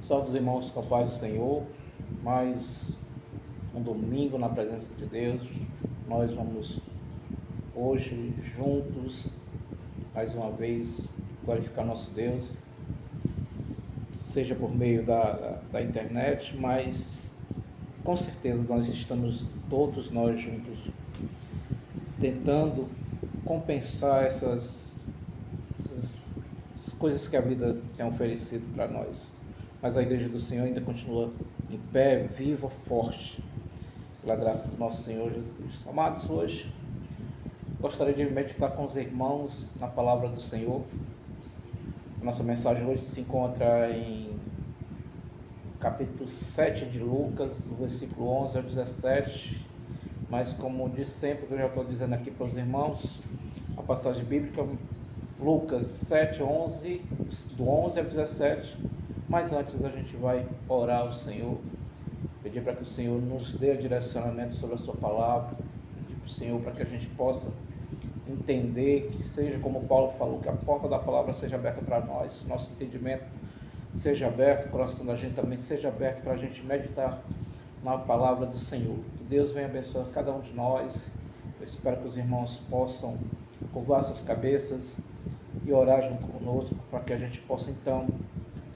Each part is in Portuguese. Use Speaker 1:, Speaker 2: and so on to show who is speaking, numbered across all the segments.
Speaker 1: Salve os irmãos com a paz do Senhor. Mais um domingo na presença de Deus. Nós vamos hoje juntos, mais uma vez, glorificar nosso Deus, seja por meio da internet, mas com certeza nós estamos todos nós juntos tentando compensar essas coisas que a vida tem oferecido para nós. Mas a Igreja do Senhor ainda continua em pé, viva, forte, pela graça do nosso Senhor Jesus Cristo. Amados, hoje gostaria de meditar com os irmãos na palavra do Senhor. A nossa mensagem hoje se encontra em capítulo 7 de Lucas, do versículo 11 ao 17. Mas como disse sempre, eu já estou dizendo aqui para os irmãos, a passagem bíblica, Lucas 7, 11, do 11 ao 17. Mas antes a gente vai orar ao Senhor, pedir para que o Senhor nos dê direcionamento sobre a sua palavra, pedir para o Senhor para que a gente possa entender, que seja como Paulo falou, que a porta da palavra seja aberta para nós, nosso entendimento seja aberto, o coração da gente também seja aberto para a gente meditar na palavra do Senhor. Que Deus venha abençoar cada um de nós. Eu espero que os irmãos possam curvar suas cabeças e orar junto conosco, para que a gente possa então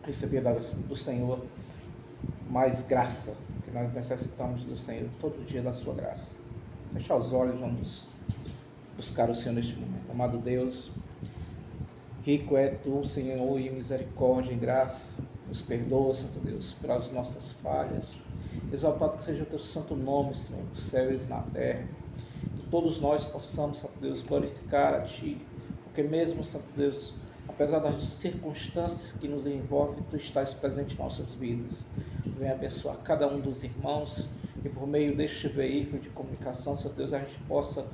Speaker 1: receber do Senhor mais graça, que nós necessitamos do Senhor todo dia da sua graça. Fechar os olhos, vamos buscar o Senhor neste momento. Amado Deus, rico é tu, Senhor, em misericórdia e graça. Nos perdoa, Santo Deus, pelas nossas falhas. Exaltado que seja o teu santo nome, Senhor, nos céus e na terra. Que todos nós possamos, Santo Deus, glorificar a Ti, porque mesmo, Santo Deus, apesar das circunstâncias que nos envolvem, Tu estás presente em nossas vidas. Venha abençoar cada um dos irmãos e por meio deste veículo de comunicação, Santo Deus, a gente possa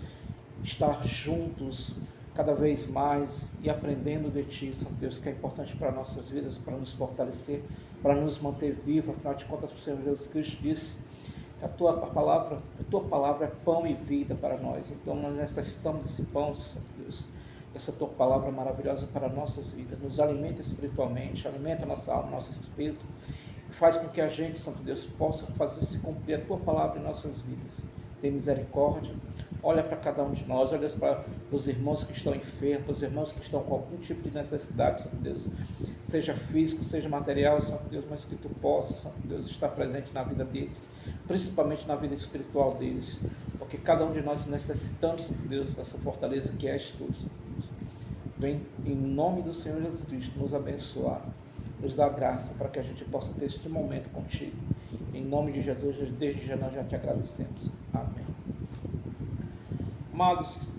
Speaker 1: estar juntos cada vez mais e aprendendo de Ti, Santo Deus, que é importante para nossas vidas, para nos fortalecer, para nos manter vivos. Afinal de contas, o Senhor Jesus Cristo disse que a Tua palavra é pão e vida para nós. Então nós necessitamos desse pão, Santo Deus, essa Tua palavra maravilhosa para nossas vidas. Nos alimenta espiritualmente, alimenta nossa alma, nosso espírito, faz com que a gente, Santo Deus, possa fazer se cumprir a Tua palavra em nossas vidas. Tem misericórdia, olha para cada um de nós, olha para os irmãos que estão enfermos, os irmãos que estão com algum tipo de necessidade, Santo Deus, seja físico, seja material, Santo Deus, mas que Tu possa, Santo Deus, estar presente na vida deles, principalmente na vida espiritual deles, porque cada um de nós necessitamos, Santo Deus, dessa fortaleza que és Tu, Santo Deus. Vem em nome do Senhor Jesus Cristo nos abençoar, nos dar graça para que a gente possa ter este momento contigo. Em nome de Jesus, desde já nós já te agradecemos. Amém. Amados,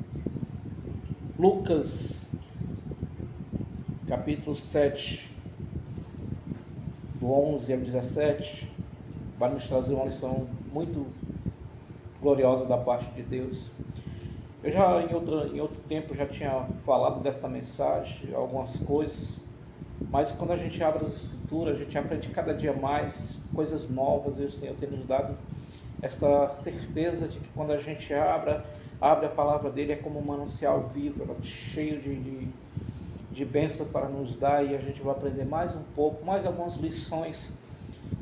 Speaker 1: Lucas, capítulo 7, do 11 ao 17, vai nos trazer uma lição muito gloriosa da parte de Deus. Eu já em outro tempo já tinha falado desta mensagem, algumas coisas, mas quando a gente abre as Escrituras, a gente aprende cada dia mais coisas novas, e o Senhor tem nos dado esta certeza de que quando a gente abre a palavra dele, é como um manancial vivo, cheio de bênção para nos dar, e a gente vai aprender mais um pouco, mais algumas lições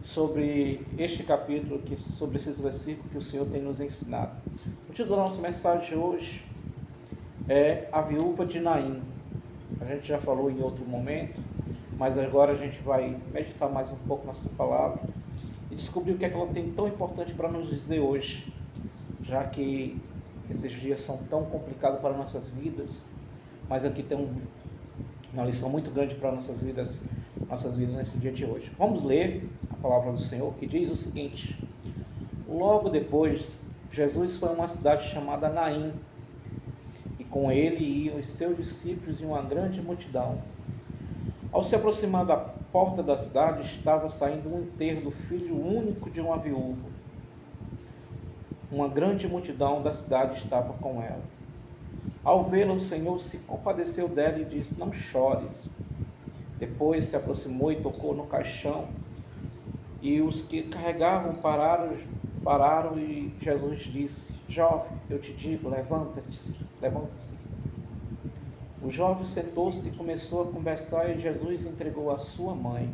Speaker 1: sobre este capítulo, sobre esses versículos que o Senhor tem nos ensinado. O título da nossa mensagem hoje é A Viúva de Naim. A gente já falou em outro momento, mas agora a gente vai meditar mais um pouco nessa palavra e descobrir o que é que ela tem tão importante para nos dizer hoje, já que esses dias são tão complicados para nossas vidas, mas aqui tem uma lição muito grande para nossas vidas nesse dia de hoje. Vamos ler a palavra do Senhor, que diz o seguinte: logo depois, Jesus foi a uma cidade chamada Naim, e com ele iam os seus discípulos e uma grande multidão. Ao se aproximar da porta da cidade, estava saindo um enterro do filho único de uma viúva. Uma grande multidão da cidade estava com ela. Ao vê-la, o Senhor se compadeceu dela e disse: não chores. Depois se aproximou e tocou no caixão, e os que carregavam pararam, e Jesus disse: jovem, eu te digo, levanta-se. O jovem sentou-se e começou a conversar, e Jesus entregou a sua mãe.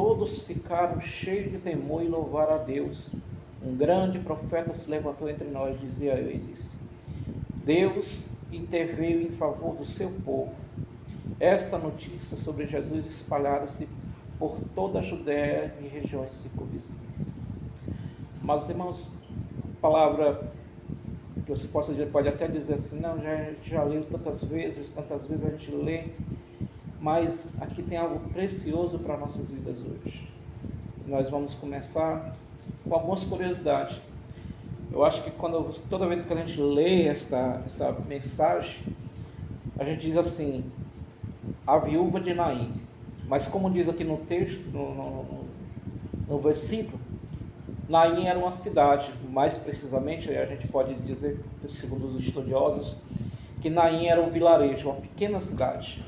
Speaker 1: todos ficaram cheios de temor e louvaram a Deus. Um grande profeta se levantou entre nós, dizia eles: Deus interveio em favor do seu povo. Essa notícia sobre Jesus espalhara-se por toda a Judéia e regiões circunvizinhas. Mas, irmãos, a palavra que você pode até dizer assim: não, a gente já leu tantas vezes a gente lê, mas aqui tem algo precioso para nossas vidas hoje. Nós vamos começar com algumas curiosidades. Eu acho que toda vez que a gente lê esta mensagem, a gente diz assim: a viúva de Naim. Mas como diz aqui no texto, no versículo, Naim era uma cidade. Mais precisamente, a gente pode dizer, segundo os estudiosos, que Naim era um vilarejo, uma pequena cidade.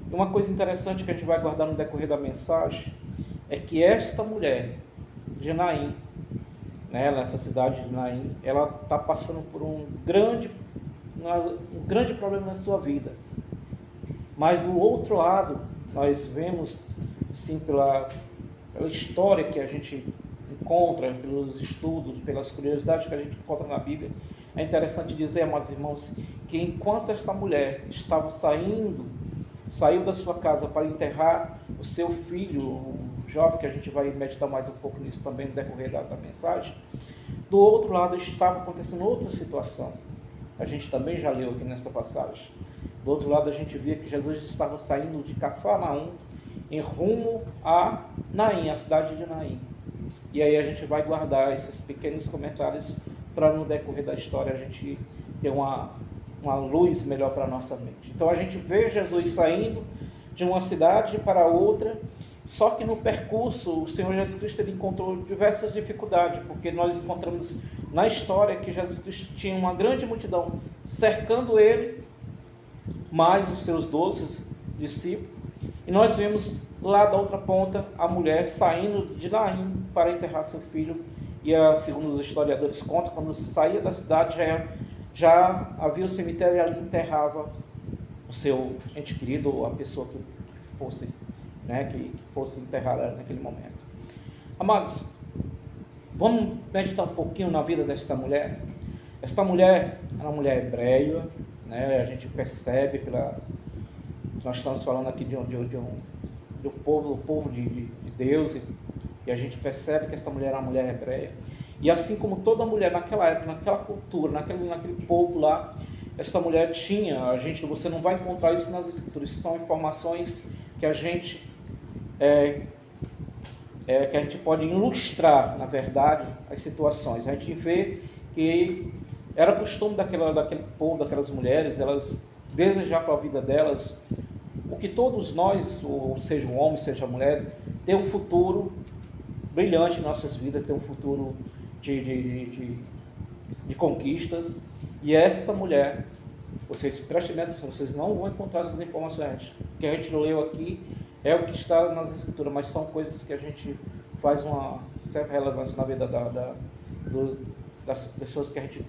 Speaker 1: E uma coisa interessante que a gente vai guardar no decorrer da mensagem é que esta mulher de Naim, nessa cidade de Naim, ela está passando por um grande problema na sua vida. Mas do outro lado, nós vemos, sim, pela história que a gente encontra, pelos estudos, pelas curiosidades que a gente encontra na Bíblia, é interessante dizer, amados irmãos, que enquanto esta mulher estava saiu da sua casa para enterrar o seu filho, o jovem, que a gente vai meditar mais um pouco nisso também no decorrer da mensagem, do outro lado estava acontecendo outra situação. A gente também já leu aqui nessa passagem. Do outro lado a gente via que Jesus estava saindo de Cafarnaum em rumo a Naim, a cidade de Naim. E aí a gente vai guardar esses pequenos comentários para no decorrer da história a gente ter uma luz melhor para a nossa mente. Então a gente vê Jesus saindo de uma cidade para outra, só que no percurso o Senhor Jesus Cristo ele encontrou diversas dificuldades, porque nós encontramos na história que Jesus Cristo tinha uma grande multidão cercando ele, mais os seus 12 discípulos, e nós vemos lá da outra ponta a mulher saindo de Naim para enterrar seu filho, e segundo os historiadores contam, quando saía da cidade já havia o cemitério e ali enterrava o seu ente querido, ou a pessoa que fosse enterrada naquele momento. Amados, vamos meditar um pouquinho na vida desta mulher. Esta mulher era uma mulher hebreia, a gente percebe nós estamos falando aqui de um povo de Deus, e a gente percebe que esta mulher era uma mulher hebreia. E assim como toda mulher naquela época, naquela cultura, naquele povo lá, esta mulher tinha, você não vai encontrar isso nas escrituras, são informações que a gente pode ilustrar, na verdade, as situações. A gente vê que era costume daquele povo, daquelas mulheres, elas desejar para a vida delas o que todos nós, ou seja o homem, seja a mulher, ter um futuro brilhante em nossas vidas, ter um futuro de conquistas. E esta mulher, vocês prestem atenção, vocês não vão encontrar essas informações. O que a gente leu aqui é o que está nas escrituras, mas são coisas que a gente faz uma certa relevância na vida das pessoas que a gente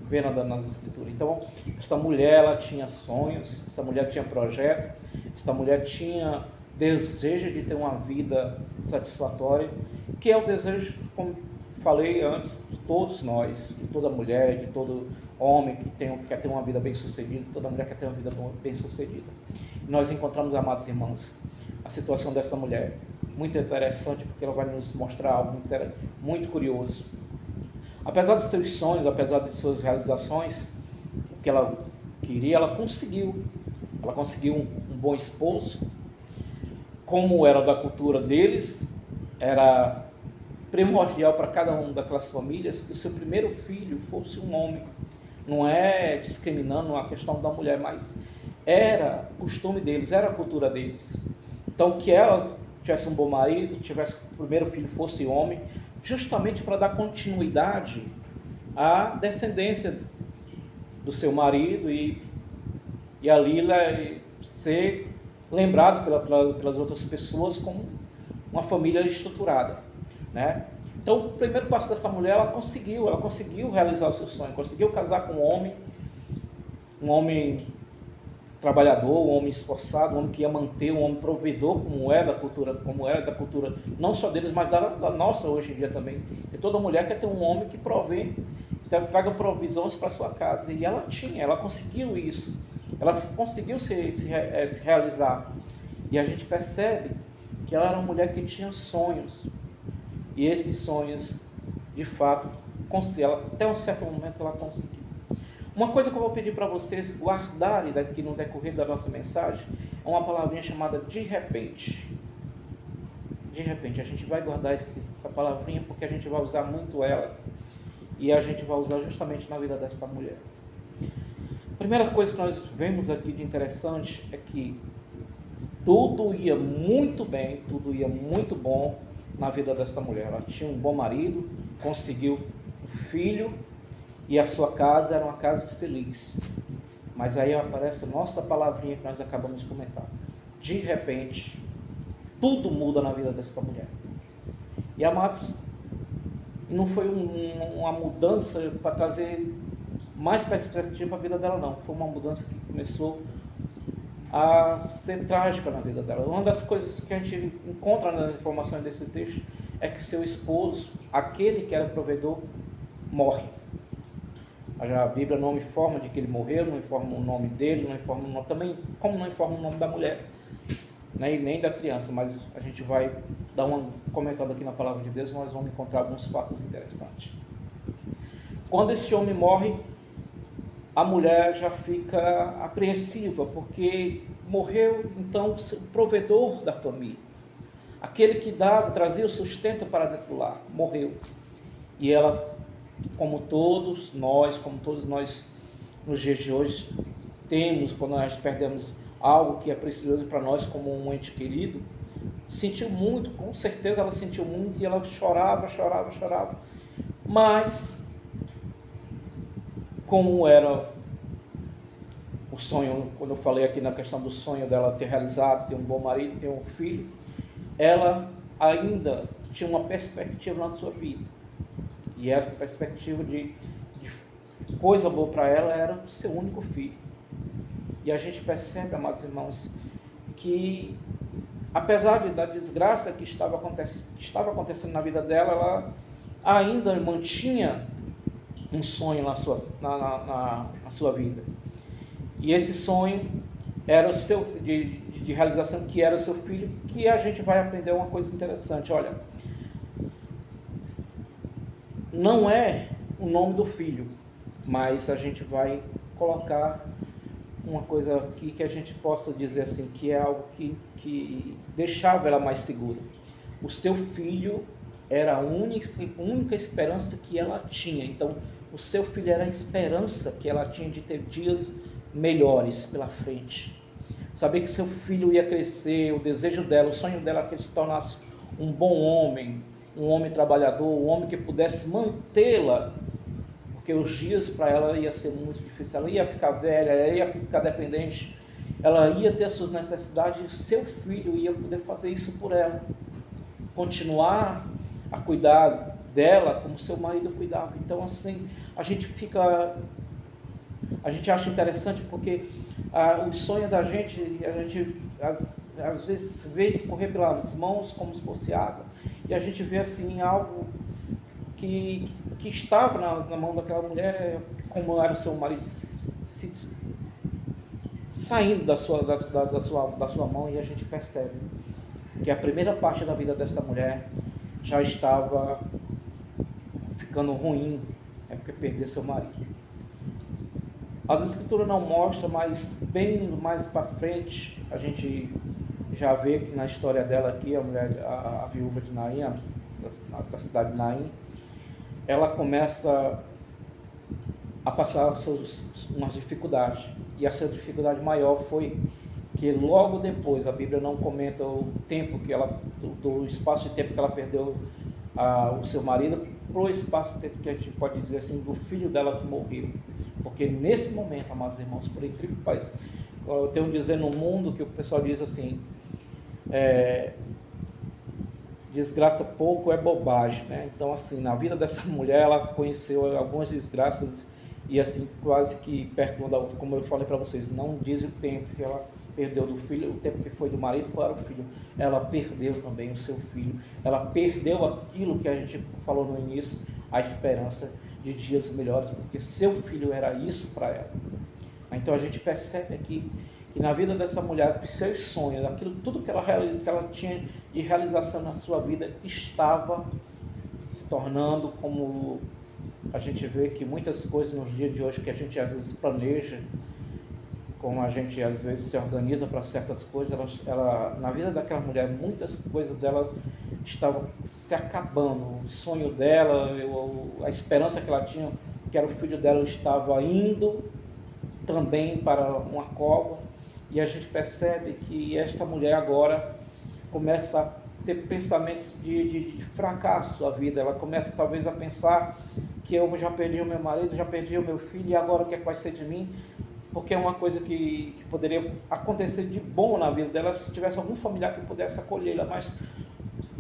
Speaker 1: vê nas escrituras. Então, esta mulher, ela tinha sonhos, esta mulher tinha projeto, esta mulher tinha desejo de ter uma vida satisfatória, que é o desejo, como falei antes, de todos nós, de toda mulher, de todo homem que quer ter uma vida bem-sucedida, toda mulher quer ter uma vida bem-sucedida. E nós encontramos, amados irmãos, a situação dessa mulher, muito interessante, porque ela vai nos mostrar algo muito curioso. Apesar dos seus sonhos, apesar de suas realizações, o que ela queria, ela conseguiu. Ela conseguiu um bom esposo. Como era da cultura deles, era primordial para cada uma daquelas famílias que o seu primeiro filho fosse um homem. Não é discriminando a questão da mulher, mas era o costume deles, era a cultura deles. Então, que ela tivesse um bom marido, tivesse o primeiro filho fosse homem, justamente para dar continuidade à descendência do seu marido e ali ser lembrado pelas outras pessoas como uma família estruturada, Então, o primeiro passo dessa mulher, ela conseguiu realizar o seu sonho, conseguiu casar com um homem trabalhador, um homem esforçado, um homem que ia manter, um homem provedor, como era da cultura não só deles, mas da nossa hoje em dia também. E toda mulher quer ter um homem que provê, traga provisões para sua casa. E ela tinha, ela conseguiu isso, ela conseguiu se realizar. E a gente percebe que ela era uma mulher que tinha sonhos. E esses sonhos, de fato, até um certo momento ela conseguiu. Uma coisa que eu vou pedir para vocês guardarem daqui no decorrer da nossa mensagem é uma palavrinha chamada de repente. De repente, a gente vai guardar essa palavrinha porque a gente vai usar muito ela e a gente vai usar justamente na vida desta mulher. A primeira coisa que nós vemos aqui de interessante é que tudo ia muito bem, tudo ia muito bom na vida desta mulher. Ela tinha um bom marido, conseguiu um filho, e a sua casa era uma casa feliz. Mas aí aparece a nossa palavrinha que nós acabamos de comentar. De repente, tudo muda na vida desta mulher. E amados, não foi uma mudança para trazer mais perspectiva para a vida dela, não. Foi uma mudança que começou a ser trágica na vida dela. Uma das coisas que a gente encontra nas informações desse texto é que seu esposo, aquele que era provedor, morre. A Bíblia não informa de que ele morreu, não informa o nome dele, não informa o nome, também como não informa o nome da mulher, né, e nem da criança, mas a gente vai dar comentando aqui na palavra de Deus e nós vamos encontrar alguns fatos interessantes. Quando esse homem morre, a mulher já fica apreensiva, porque morreu então o provedor da família, aquele que trazia o sustento para dentro do lar, morreu. E ela, como todos nós nos dias de hoje temos, quando nós perdemos algo que é precioso para nós como um ente querido, sentiu muito, com certeza ela sentiu muito e ela chorava, mas como era o sonho, quando eu falei aqui na questão do sonho dela ter realizado, ter um bom marido, ter um filho, ela ainda tinha uma perspectiva na sua vida. E essa perspectiva de coisa boa para ela era o seu único filho. E a gente percebe, amados irmãos, que apesar da desgraça que estava acontecendo na vida dela, ela ainda mantinha um sonho na sua vida. E esse sonho era o seu de realização, que era o seu filho, que a gente vai aprender uma coisa interessante. Olha, não é o nome do filho, mas a gente vai colocar uma coisa aqui que a gente possa dizer assim, que é algo que deixava ela mais segura. O seu filho era a única esperança que ela tinha. Então, o seu filho era a esperança que ela tinha de ter dias melhores pela frente. Saber que seu filho ia crescer, o desejo dela, o sonho dela é que ele se tornasse um bom homem, um homem trabalhador, um homem que pudesse mantê-la, porque os dias para ela ia ser muito difícil, ela ia ficar velha, ela ia ficar dependente, ela ia ter as suas necessidades, e seu filho ia poder fazer isso por ela, continuar a cuidar dela como seu marido cuidava. Então assim, a gente acha interessante porque o sonho da gente, a gente às vezes vê escorrer pelas mãos como se fosse água, e a gente vê assim algo que estava na mão daquela mulher, como era o seu marido, saindo da sua mão, e a gente percebe que a primeira parte da vida desta mulher já estava ficando ruim, é porque perdeu seu marido. As escrituras não mostram, mas bem mais para frente a gente já vê que na história dela aqui, a viúva de Naim, da cidade de Naim, ela começa a passar umas dificuldades. E essa dificuldade maior foi que logo depois, a Bíblia não comenta o tempo que ela, do espaço de tempo que ela perdeu o seu marido, para o espaço de tempo que a gente pode dizer assim, do filho dela que morreu. Porque nesse momento, amados irmãos, por incrível que pareça, eu tenho dizer no mundo que o pessoal diz assim, desgraça pouco é bobagem, né? Então assim, na vida dessa mulher ela conheceu algumas desgraças e assim, quase que perto uma da outra, como eu falei para vocês, não diz o tempo que ela perdeu do filho, o tempo que foi do marido para o filho, ela perdeu também o seu filho, ela perdeu aquilo que a gente falou no início, a esperança de dias melhores, porque seu filho era isso para ela. Então a gente percebe aqui que na vida dessa mulher, seus sonhos, aquilo, tudo que ela tinha de realização na sua vida, estava se tornando, como a gente vê que muitas coisas nos dias de hoje que a gente às vezes planeja, como a gente às vezes se organiza para certas coisas, ela, na vida daquela mulher, muitas coisas dela estavam se acabando. O sonho dela, a esperança que ela tinha, que era o filho dela, estava indo também para uma cova. E a gente percebe que esta mulher agora começa a ter pensamentos de fracasso na vida. Ela começa talvez a pensar que eu já perdi o meu marido, já perdi o meu filho, e agora o que é que vai ser de mim? Porque é uma coisa que poderia acontecer de bom na vida dela se tivesse algum familiar que pudesse acolhê-la, mas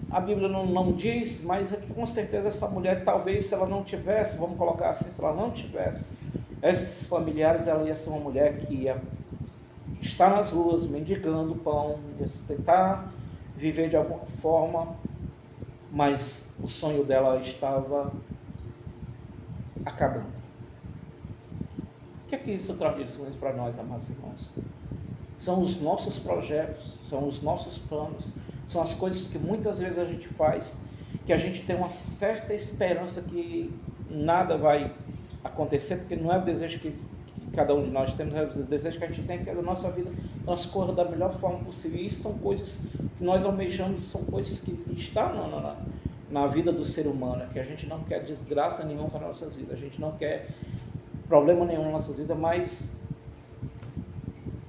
Speaker 1: a Bíblia não diz, mas com certeza essa mulher, talvez se ela não tivesse, vamos colocar assim, se ela não tivesse esses familiares, ela ia ser uma mulher que ia estar nas ruas mendigando pão, ia tentar viver de alguma forma, mas o sonho dela estava acabando. O que é que isso traz de lições para nós, amados irmãos? São os nossos projetos, são os nossos planos, são as coisas que muitas vezes a gente faz, que a gente tem uma certa esperança que nada vai acontecer, porque não é o desejo que cada um de nós temos, é o desejo que a gente tem que a nossa vida nós corra da melhor forma possível. E isso são coisas que nós almejamos, são coisas que estão na vida do ser humano, que a gente não quer desgraça nenhuma para nossas vidas, a gente não quer problema nenhum na nossa vida, mas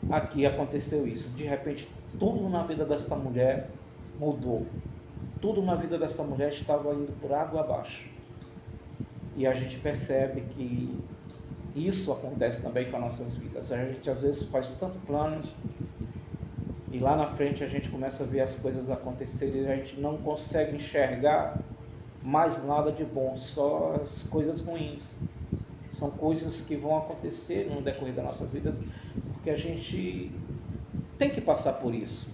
Speaker 1: aqui aconteceu isso. De repente, tudo na vida desta mulher mudou. Tudo na vida dessa mulher estava indo por água abaixo. E a gente percebe que isso acontece também com as nossas vidas. A gente às vezes faz tantos planos e lá na frente a gente começa a ver as coisas acontecerem e a gente não consegue enxergar mais nada de bom, só as coisas ruins. São coisas que vão acontecer no decorrer das nossas vidas, porque a gente tem que passar por isso.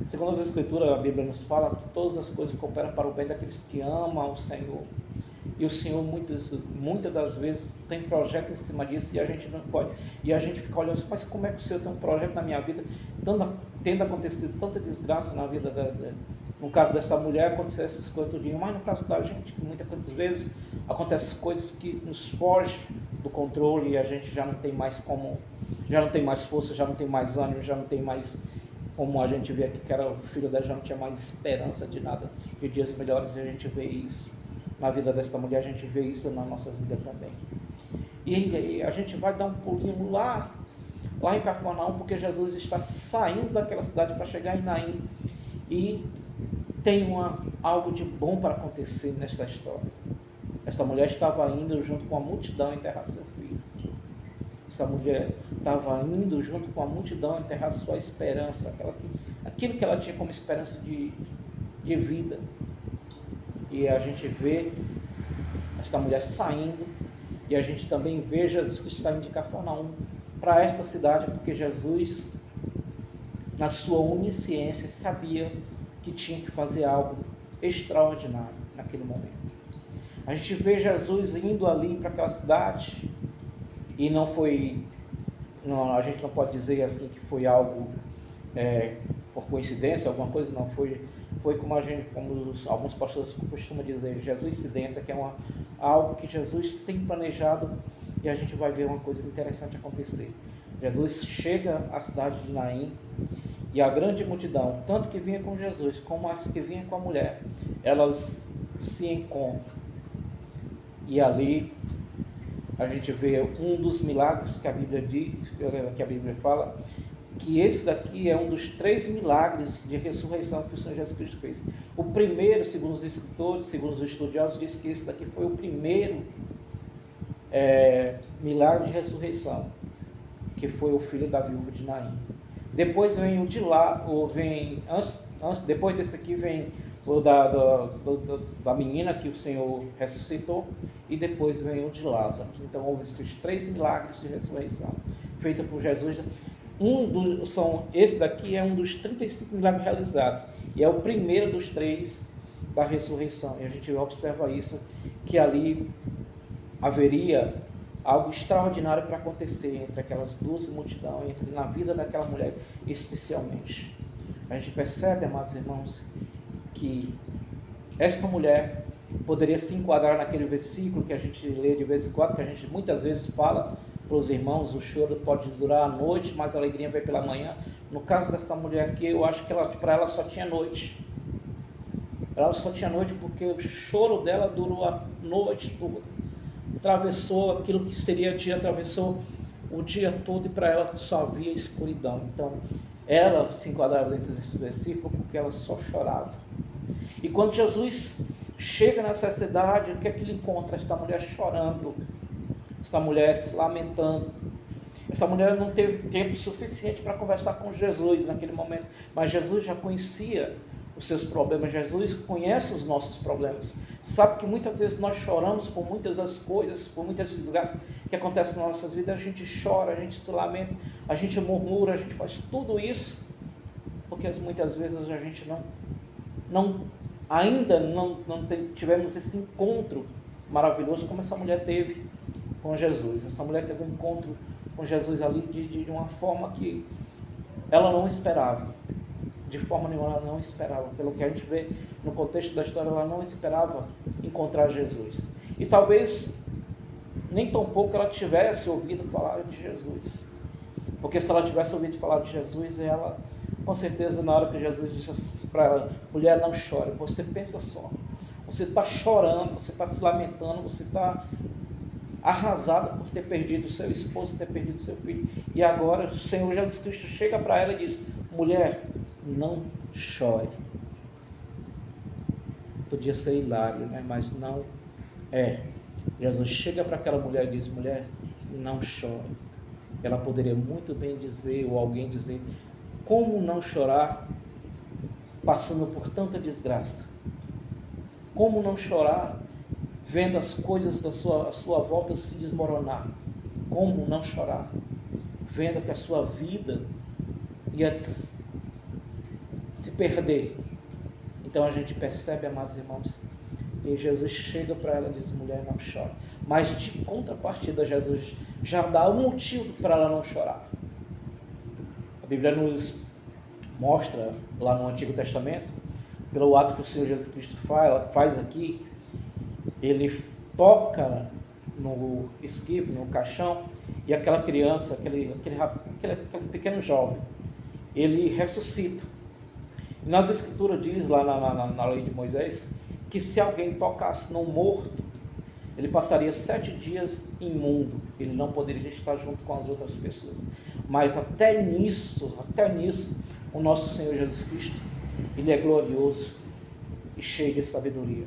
Speaker 1: Segundo as Escrituras, a Bíblia nos fala que todas as coisas cooperam para o bem daqueles que amam o Senhor. E o Senhor muitas das vezes tem projeto em cima disso e a gente não pode. E a gente fica olhando, mas como é que o Senhor tem um projeto na minha vida, tendo acontecido tanta desgraça na vida no caso dessa mulher, aconteceu essas coisas tudinho, mas no caso da gente, muitas vezes acontecem coisas que nos fogem do controle e a gente já não tem mais como, já não tem mais força, já não tem mais ânimo, já não tem mais, como a gente vê aqui, que era o filho dela, já não tinha mais esperança de nada, de dias melhores, e a gente vê isso na vida desta mulher, a gente vê isso nas nossas vidas também. E a gente vai dar um pulinho lá em Cafarnaum, porque Jesus está saindo daquela cidade para chegar em Naim, e tem algo de bom para acontecer nesta história. Esta mulher estava indo junto com a multidão enterrar seu filho. Essa mulher estava indo junto com a multidão enterrar sua esperança, aquilo que ela tinha como esperança de vida. E a gente vê esta mulher saindo, e a gente também vê Jesus que está indo de Cafarnaum para esta cidade, porque Jesus, na sua onisciência, sabia que tinha que fazer algo extraordinário naquele momento. A gente vê Jesus indo ali para aquela cidade, e não foi, a gente não pode dizer assim que foi algo por coincidência, alguma coisa, não foi como alguns pastores costumam dizer, Jesuicidência, que é algo que Jesus tem planejado, e a gente vai ver uma coisa interessante acontecer. Jesus chega à cidade de Naim, e a grande multidão, tanto que vinha com Jesus, como as que vinham com a mulher, elas se encontram. E ali a gente vê um dos milagres que a Bíblia diz, que a Bíblia fala, que esse daqui é um dos 3 milagres de ressurreição que o Senhor Jesus Cristo fez. O primeiro, segundo os escritores, segundo os estudiosos, diz que esse daqui foi o primeiro milagre de ressurreição, que foi o filho da viúva de Naim. Depois vem o de lá, depois desse aqui vem da menina que o Senhor ressuscitou, e depois vem o de Lázaro. Então houve esses 3 milagres de ressurreição feitos por Jesus. Esse daqui é um dos 35 milagres realizados, e é o primeiro dos 3 da ressurreição. E a gente observa isso, que ali haveria algo extraordinário para acontecer entre aquelas 12 multidões, na vida daquela mulher especialmente. A gente percebe, amados irmãos, que esta mulher poderia se enquadrar naquele versículo que a gente lê de vez em quando, que a gente muitas vezes fala para os irmãos: o choro pode durar a noite, mas a alegria vem pela manhã. No caso dessa mulher aqui, eu acho que para ela só tinha noite. Ela só tinha noite porque o choro dela durou a noite toda. Atravessou aquilo que seria dia, atravessou o dia todo, e para ela só havia escuridão. Então, ela se enquadrava dentro desse versículo porque ela só chorava. E quando Jesus chega nessa cidade, o que é que ele encontra? Esta mulher chorando, esta mulher se lamentando. Essa mulher não teve tempo suficiente para conversar com Jesus naquele momento, mas Jesus já conhecia os seus problemas. Jesus conhece os nossos problemas, sabe que muitas vezes nós choramos por muitas das coisas, por muitas desgraças que acontecem nas nossas vidas. A gente chora, a gente se lamenta, a gente murmura, a gente faz tudo isso porque muitas vezes a gente ainda não tivemos esse encontro maravilhoso como essa mulher teve com Jesus. Essa mulher teve um encontro com Jesus ali de uma forma que ela não esperava. De forma nenhuma ela não esperava. Pelo que a gente vê no contexto da história, ela não esperava encontrar Jesus. E talvez nem tão pouco ela tivesse ouvido falar de Jesus. Porque se ela tivesse ouvido falar de Jesus, ela, com certeza, na hora que Jesus disse para ela: mulher, não chore. Você pensa só, você está chorando, você está se lamentando, você está arrasada por ter perdido o seu esposo, ter perdido o seu filho, e agora o Senhor Jesus Cristo chega para ela e diz: mulher, não chore. Podia ser hilário, né? Mas não é. Jesus chega para aquela mulher e diz: mulher, não chore. Ela poderia muito bem dizer, ou alguém dizer: como não chorar passando por tanta desgraça? Como não chorar vendo as coisas à sua volta se desmoronar? Como não chorar vendo que a sua vida ia se perder? Então a gente percebe, amados irmãos, que Jesus chega para ela e diz: mulher, não chore. Mas de contrapartida, Jesus já dá um motivo para ela não chorar. A Bíblia nos mostra lá no Antigo Testamento, pelo ato que o Senhor Jesus Cristo faz aqui, ele toca no esquife, no caixão, e aquela criança, aquele pequeno jovem, ele ressuscita. E nas Escrituras diz lá na lei de Moisés que se alguém tocasse no morto, ele passaria 7 dias imundo, ele não poderia estar junto com as outras pessoas. Mas até nisso, o nosso Senhor Jesus Cristo, ele é glorioso e cheio de sabedoria,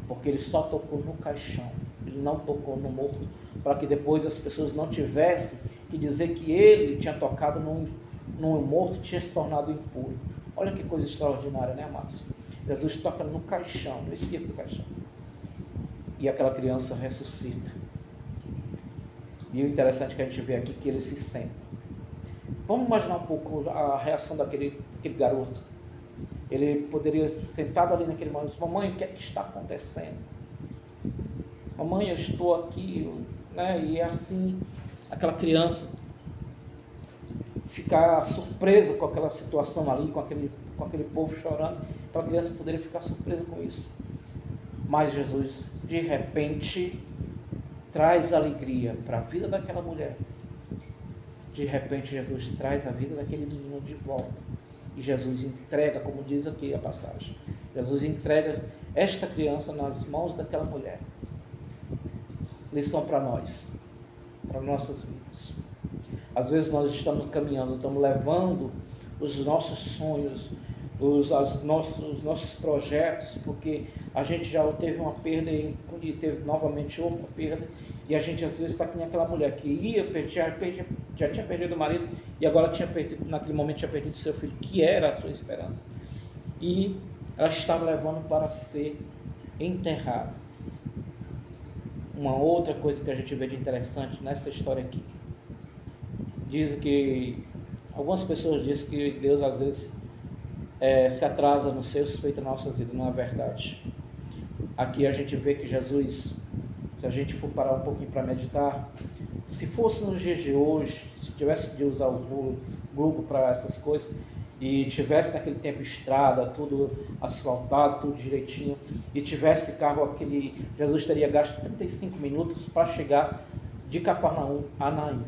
Speaker 1: porque ele só tocou no caixão, ele não tocou no morto, para que depois as pessoas não tivessem que dizer que ele tinha tocado no morto, tinha se tornado impuro. Olha que coisa extraordinária, né, amados? Jesus toca no caixão, no esquife do caixão, e aquela criança ressuscita. E o interessante que a gente vê aqui é que ele se senta. Vamos imaginar um pouco a reação daquele garoto. Ele poderia ser sentado ali naquele momento: mamãe, o que é que está acontecendo? Mamãe, eu estou aqui, né? E é assim, aquela criança ficar surpresa com aquela situação ali, com aquele povo chorando. Aquela criança poderia ficar surpresa com isso. Mas Jesus, de repente, traz alegria para a vida daquela mulher. De repente, Jesus traz a vida daquele menino de volta. E Jesus entrega, como diz aqui a passagem, Jesus entrega esta criança nas mãos daquela mulher. Lição para nós, para nossas vidas. Às vezes nós estamos caminhando, estamos levando os nossos sonhos, os nossos projetos, porque a gente já teve uma perda e teve novamente outra perda, e a gente às vezes está com aquela mulher que já tinha perdido o marido, e agora naquele momento tinha perdido seu filho, que era a sua esperança. E ela estava levando para ser enterrada. Uma outra coisa que a gente vê de interessante nessa história aqui, diz que algumas pessoas dizem que Deus às vezes se atrasa nos seus feitos na nossa vida. Não é verdade. Aqui a gente vê que Jesus, se a gente for parar um pouquinho para meditar, se fosse nos dias de hoje, se tivesse de usar o Google para essas coisas, e tivesse naquele tempo estrada, tudo asfaltado, tudo direitinho, e tivesse carro, Jesus teria gasto 35 minutos para chegar de Cafarnaum a Naim.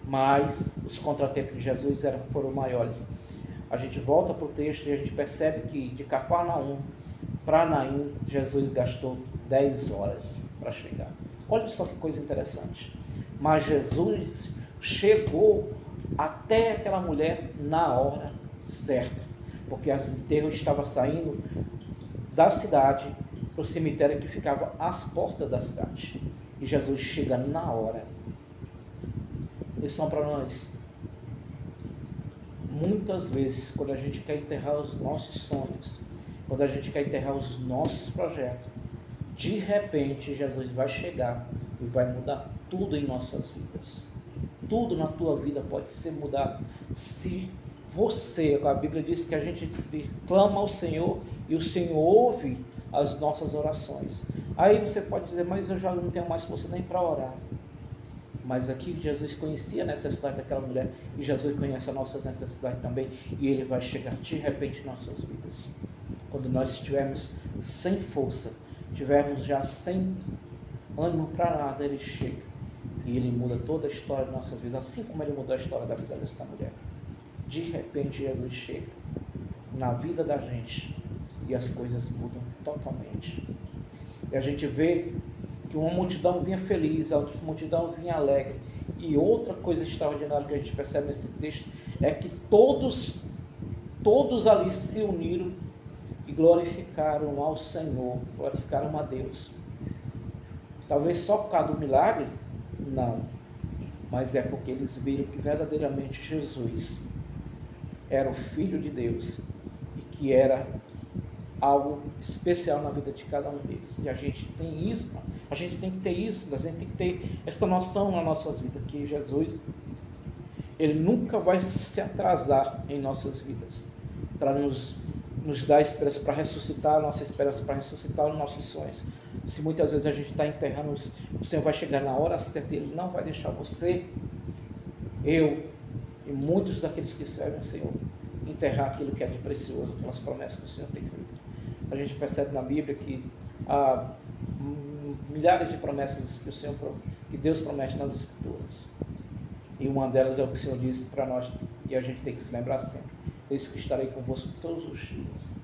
Speaker 1: Mas os contratempos de Jesus foram maiores. A gente volta para o texto e a gente percebe que de Cafarnaum para Naim, Jesus gastou 10 horas para chegar. Olha só que coisa interessante. Mas Jesus chegou até aquela mulher na hora certa, porque o enterro estava saindo da cidade para o cemitério que ficava às portas da cidade. E Jesus chega na hora. Lição para nós. Muitas vezes, quando a gente quer enterrar os nossos sonhos, quando a gente quer enterrar os nossos projetos, de repente Jesus vai chegar e vai mudar tudo em nossas vidas. Tudo na tua vida pode ser mudado se você, a Bíblia diz que a gente clama ao Senhor e o Senhor ouve as nossas orações. Aí você pode dizer, mas eu já não tenho mais força nem para orar. Mas aqui Jesus conhecia a necessidade daquela mulher e Jesus conhece a nossa necessidade também, e Ele vai chegar de repente em nossas vidas. Quando nós estivermos sem força, estivermos já sem ânimo para nada, Ele chega e Ele muda toda a história da nossa vida, assim como Ele mudou a história da vida desta mulher. De repente Jesus chega na vida da gente e as coisas mudam totalmente. E a gente vê que uma multidão vinha feliz, a multidão vinha alegre. E outra coisa extraordinária que a gente percebe nesse texto é que todos ali se uniram e glorificaram ao Senhor, glorificaram a Deus. Talvez só por causa do milagre? Não. Mas é porque eles viram que verdadeiramente Jesus era o Filho de Deus e que era algo especial na vida de cada um deles. E a gente tem isso, a gente tem que ter isso, a gente tem que ter essa noção nas nossas vidas, que Jesus, Ele nunca vai se atrasar em nossas vidas, para nos dar esperança, para ressuscitar a nossa esperança, para ressuscitar os nossos sonhos. Se muitas vezes a gente está enterrando, o Senhor vai chegar na hora certa, Ele não vai deixar você, eu e muitos daqueles que servem ao Senhor enterrar aquilo que é de precioso, aquelas promessas que o Senhor tem feito. A gente percebe na Bíblia que há milhares de promessas que Deus promete nas Escrituras. E uma delas é o que o Senhor disse para nós, e a gente tem que se lembrar sempre: eis que estarei convosco todos os dias,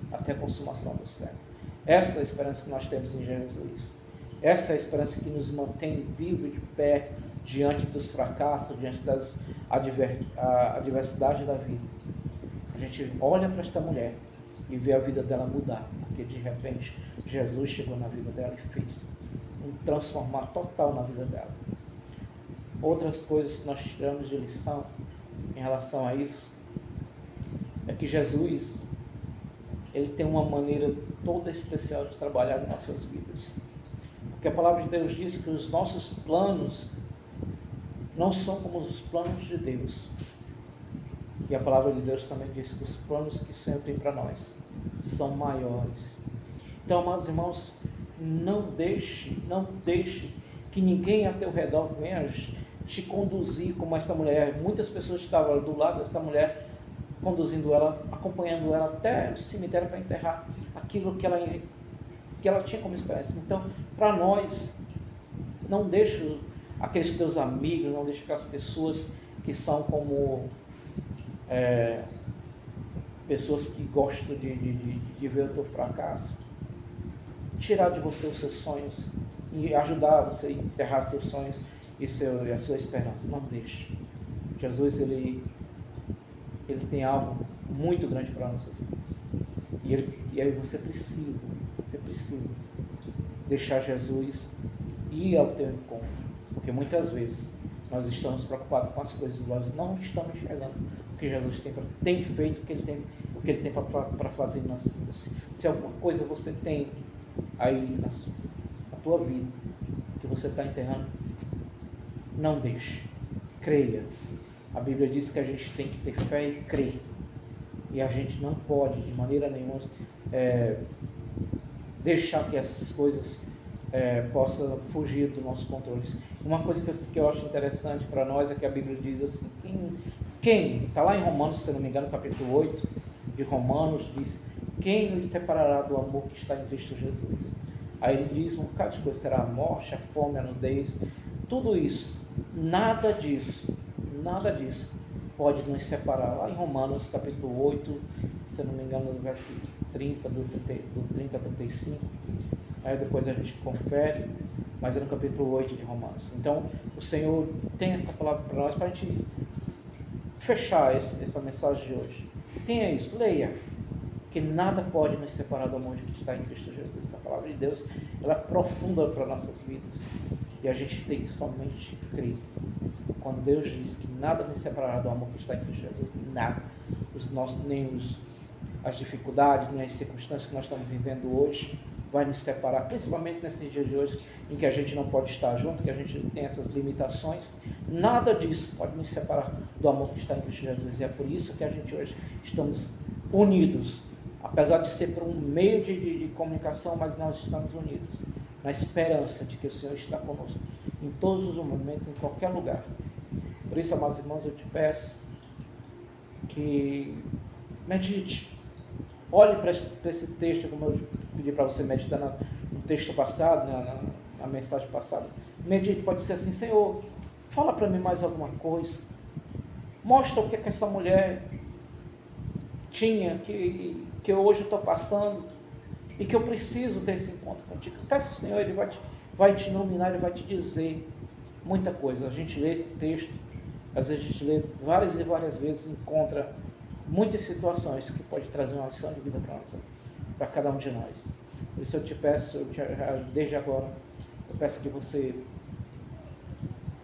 Speaker 1: até a consumação do século. Essa é a esperança que nós temos em Jesus. Essa é a esperança que nos mantém vivos de pé diante dos fracassos, diante das adversidades da vida. A gente olha para esta mulher e vê a vida dela mudar, porque de repente Jesus chegou na vida dela e fez um transformar total na vida dela. Outras coisas que nós tiramos de lição em relação a isso é que Jesus, Ele tem uma maneira toda especial de trabalhar em nossas vidas, porque a palavra de Deus diz que os nossos planos não são como os planos de Deus. E a palavra de Deus também diz que os planos que o Senhor tem para nós são maiores. Então, amados irmãos, não deixe que ninguém a teu redor venha te conduzir como esta mulher. Muitas pessoas estavam do lado desta mulher, conduzindo ela, acompanhando ela até o cemitério para enterrar aquilo que ela tinha como esperança. Então, para nós, não deixe aqueles teus amigos, não deixe aquelas pessoas que são como pessoas que gostam de ver o teu fracasso, tirar de você os seus sonhos e ajudar você a enterrar seus sonhos e a sua esperança. Não deixe. Jesus, ele tem algo muito grande para nossas vidas. E aí você precisa deixar Jesus ir ao teu encontro. Porque muitas vezes nós estamos preocupados com as coisas, nós não estamos enxergando o que Jesus tem feito, o que Ele tem para fazer em nossas vidas. Se alguma coisa você tem aí na tua vida, que você está enterrando, não deixe, creia. A Bíblia diz que a gente tem que ter fé e crer, e a gente não pode de maneira nenhuma deixar que essas coisas possam fugir do nosso controle. Uma coisa que eu acho interessante para nós é que a Bíblia diz assim, quem está lá em Romanos, se eu não me engano, capítulo 8 de Romanos, diz: quem nos separará do amor que está em Cristo Jesus? Aí ele diz um bocado de coisa, será a morte, a fome, a nudez, tudo isso, nada disso pode nos separar. Lá em Romanos capítulo 8, se eu não me engano, no versículo 30, do 30 a 35, aí depois a gente confere, mas é no capítulo 8 de Romanos. Então o Senhor tem essa palavra para nós, para a gente fechar essa mensagem de hoje. Tenha isso, leia, que nada pode nos separar do amor que está em Cristo Jesus. A palavra de Deus, ela é profunda para nossas vidas, e a gente tem que somente crer. Quando Deus diz que nada nos separará do amor que está em Cristo Jesus, nada, nem as dificuldades, nem as circunstâncias que nós estamos vivendo hoje vai nos separar, principalmente nesses dias de hoje em que a gente não pode estar junto, que a gente tem essas limitações. Nada disso pode nos separar do amor que está em Cristo Jesus, e é por isso que a gente hoje estamos unidos, apesar de ser por um meio de comunicação, mas nós estamos unidos na esperança de que o Senhor está conosco em todos os momentos, em qualquer lugar. Por isso, amados irmãos, eu te peço que medite, olhe para esse texto, como eu pedi para você meditar no texto passado, na mensagem passada. Medite, pode ser assim: Senhor, fala para mim mais alguma coisa, mostra o que essa mulher tinha, que hoje eu estou passando, e que eu preciso desse encontro contigo. Peço, Senhor, Ele vai te iluminar, Ele vai te dizer muita coisa. A gente lê esse texto, às vezes a gente lê várias e várias vezes, encontra muitas situações que pode trazer uma lição de vida para cada um de nós. Por isso eu te peço, desde agora, eu peço que você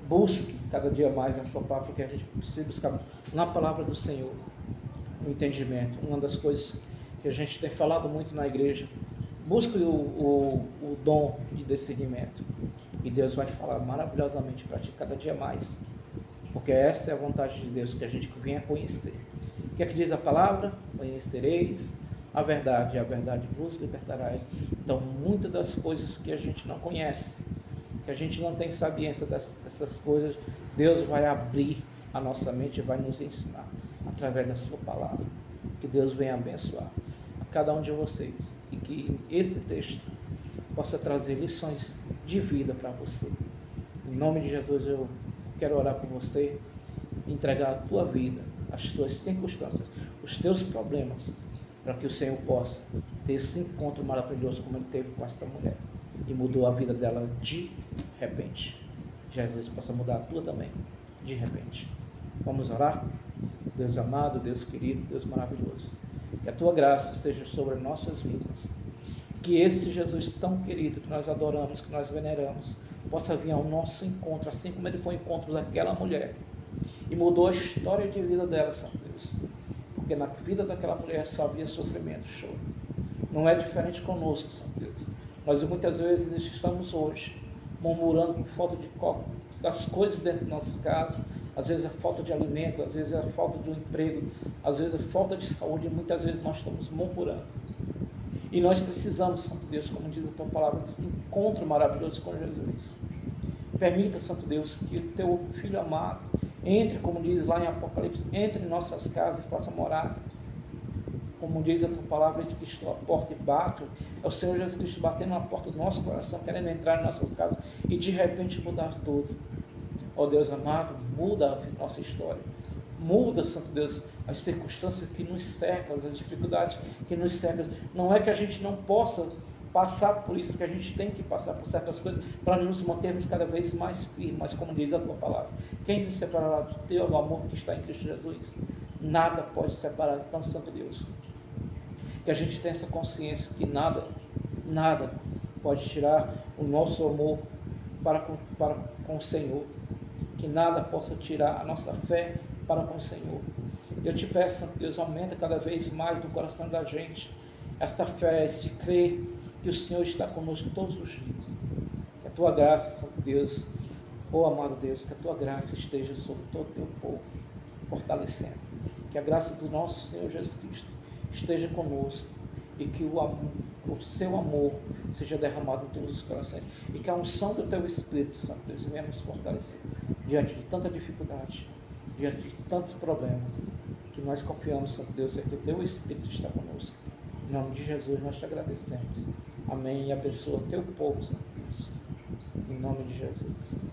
Speaker 1: busque cada dia mais a sua palavra, porque a gente precisa buscar na palavra do Senhor o entendimento. Uma das coisas que a gente tem falado muito na igreja, busque o dom de discernimento, e Deus vai falar maravilhosamente para ti cada dia mais, porque essa é a vontade de Deus, que a gente venha conhecer. O que é que diz a palavra? Conhecereis a verdade, e a verdade vos libertará. Então, muitas das coisas que a gente não conhece, que a gente não tem sabiência dessas coisas, Deus vai abrir a nossa mente e vai nos ensinar através da sua palavra. Que Deus venha abençoar a cada um de vocês, e que esse texto possa trazer lições de vida para você. Em nome de Jesus, eu quero orar por você, entregar a tua vida, as tuas circunstâncias, os teus problemas, para que o Senhor possa ter esse encontro maravilhoso como Ele teve com essa mulher, e mudou a vida dela de repente. Jesus possa mudar a tua também, de repente. Vamos orar? Deus amado, Deus querido, Deus maravilhoso, que a tua graça seja sobre nossas vidas, que esse Jesus tão querido, que nós adoramos, que nós veneramos, possa vir ao nosso encontro, assim como Ele foi ao encontro daquela mulher, e mudou a história de vida dela, Santo Deus, porque na vida daquela mulher só havia sofrimento, choro. Não é diferente conosco, Santo Deus. Nós muitas vezes estamos hoje murmurando por falta das coisas dentro de nossa casa, às vezes a falta de alimento, às vezes a falta de um emprego, às vezes a falta de saúde, e muitas vezes nós estamos murmurando. E nós precisamos, Santo Deus, como diz a tua palavra, desse encontro maravilhoso com Jesus. Permita, Santo Deus, que o teu Filho amado entre, como diz lá em Apocalipse, entre em nossas casas e faça morada. Como diz a tua palavra, que estou à porta e bato. É o Senhor Jesus Cristo batendo na porta do nosso coração, querendo entrar em nossas casas e de repente mudar tudo. Ó Deus amado, muda a nossa história. Muda, Santo Deus, as circunstâncias que nos cercam, as dificuldades que nos cercam. Não é que a gente não possa passar por isso, que a gente tem que passar por certas coisas para nos mantermos cada vez mais firmes, mas como diz a tua palavra, quem nos separará do teu amor que está em Cristo Jesus? Nada pode separar. Então, Santo Deus, que a gente tenha essa consciência que nada pode tirar o nosso amor para com o Senhor, que nada possa tirar a nossa fé para com o Senhor, Eu te peço, Santo Deus, aumenta cada vez mais no coração da gente esta fé, este crer que o Senhor está conosco todos os dias. Que a tua graça, Santo Deus, amado Deus, que a tua graça esteja sobre todo o teu povo, fortalecendo. Que a graça do nosso Senhor Jesus Cristo esteja conosco e que o seu amor seja derramado em todos os corações e que a unção do teu Espírito, Santo Deus, venha nos fortalecer diante de tanta dificuldade, diante de tantos problemas, que nós confiamos, Santo Deus, é que o teu Espírito está conosco. Em nome de Jesus nós te agradecemos. Amém. E abençoa o teu povo, Santo Deus. Em nome de Jesus.